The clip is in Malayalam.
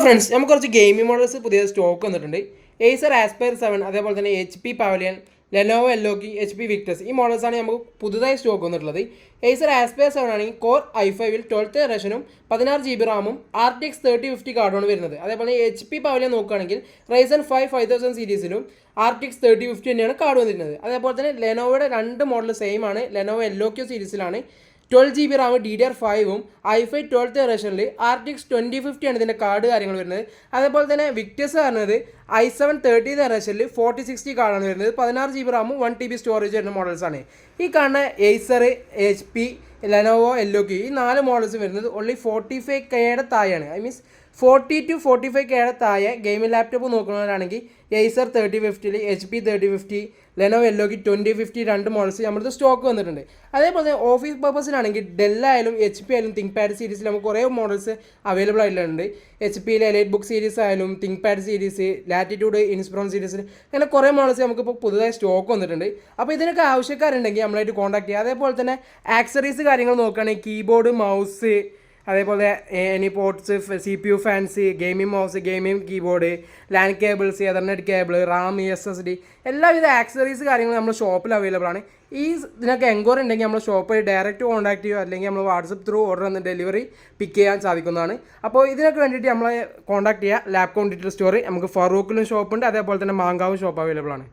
ഫ്രണ്ട്സ് നമുക്ക് കുറച്ച് ഗെയിമിംഗ് മോഡൽസ് പുതിയ സ്റ്റോക്ക് വന്നിട്ടുണ്ട്. ഏസർ ആസ്പയർ 7, അതേപോലെ തന്നെ HP Pavilion, Lenovo LOQ, HP Victus, ഈ മോഡൽസാണ് നമുക്ക് പുതുതായി സ്റ്റോക്ക് വന്നിട്ടുള്ളത്. ഏസർ ആസ്പയർ 7 ആണെങ്കിൽ കോർ i5-ൽ 12th ജനറേഷനും 16 GB റാമും RTX 3050 കാർഡുമാണ് വരുന്നത്. അതേപോലെ HP പവലിയൻ നോക്കുകയാണെങ്കിൽ Ryzen 5 5000 സീരീസിലും RTX 3050 തന്നെയാണ് കാർഡ് വന്നിരുന്നത്. അതേപോലെ തന്നെ ലെനോവോയുടെ രണ്ട് മോഡൽ സെയിം ആണ്. ലെനോവോ എല്ലോക്കിയോ സീരീസിലാണ് 12 GB റാം DDR5ഉം i5 12th ജനറേഷനിൽ RTX 2050 ആണ് ഇതിൻ്റെ കാർഡ് കാര്യങ്ങൾ വരുന്നത്. അതേപോലെ തന്നെ വിക്ടേഴ്സ് പറഞ്ഞത് i7 30th ജനറേഷനിൽ 4060 കാർഡാണ് വരുന്നത്. 16 GB റാമും 1 TB സ്റ്റോറേജ് വരുന്ന മോഡൽസാണ്. ഈ കാണുന്ന ഏസർ, HP, ലെനോവോ എല്ലോക്കി ഈ 4 മോഡൽസ് വരുന്നത് ഓൺലി 45Kയുടെ താഴെയാണ്. ഐ മീൻസ് 40 to 45Kയുടെ താഴെ ഗെയിമിംഗ് ലാപ്ടോപ്പ് നോക്കുന്നവരാണെങ്കിൽ ഏസർ 3050, HP 3050, ലെനോവോ എല്ലോക്കി 2050 രണ്ട് മോഡൽസ് നമ്മുടെ സ്റ്റോക്ക് വന്നിട്ടുണ്ട്. അതേപോലെ ഓഫീസ് പർപ്പസിനാണെങ്കിൽ ഡെൽ ആയാലും HP ആയാലും തിങ്ക് പാഡ് സീരീസിൽ നമുക്ക് കുറേ മോഡൽസ് അവൈലബിൾ ആയിട്ടുണ്ട്. HP എലൈറ്റ് ബുക്ക് സീരീസ് ആയാലും ThinkPad series, Latitude, Inspiron സീരീസിൽ അങ്ങനെ കുറേ മോഡൽസ് നമുക്കിപ്പോൾ പുതുതായി സ്റ്റോക്ക് വന്നിട്ടുണ്ട്. അപ്പോൾ ഇതിനൊക്കെ ആവശ്യക്കാരുണ്ടെങ്കിൽ നമ്മളായിട്ട് കോൺടാക്ട് ചെയ്യുക. അതേപോലെ തന്നെ ആക്സറീസ് കാര്യങ്ങൾ നോക്കുകയാണെങ്കിൽ കീബോർഡ്, മൗസ്, അതേപോലെ any ports, CPU fans, gaming mouse, gaming keyboard, LAN cables, ethernet cable, RAM, SSD എല്ലാവിധ ആക്സറീസ് കാര്യങ്ങൾ നമ്മുടെ ഷോപ്പിൽ അവൈലബിൾ ആണ്. ഇതിനൊക്കെ എൻക്വയറി ഉണ്ടെങ്കിൽ നമ്മുടെ ഷോപ്പിൽ ഡയറക്റ്റ് കോൺടാക്ട് ചെയ്യുക, അല്ലെങ്കിൽ നമ്മൾ വാട്സപ്പ് ത്രൂ ഓർഡർ വന്ന് ഡെലിവറി പിക്ക് ചെയ്യാൻ സാധിക്കുന്നതാണ്. അപ്പോൾ ഇതിനൊക്കെ വേണ്ടിയിട്ട് നമ്മളെ കോൺടാക്ട് ചെയ്യുക. ലാപ്കോം ഡിജിറ്റൽ സ്റ്റോർ നമുക്ക് ഫറൂഖിലും ഷോപ്പുണ്ട്, അതേപോലെ തന്നെ മാങ്കാവും ഷോപ്പ് അവൈലബിൾ ആണ്.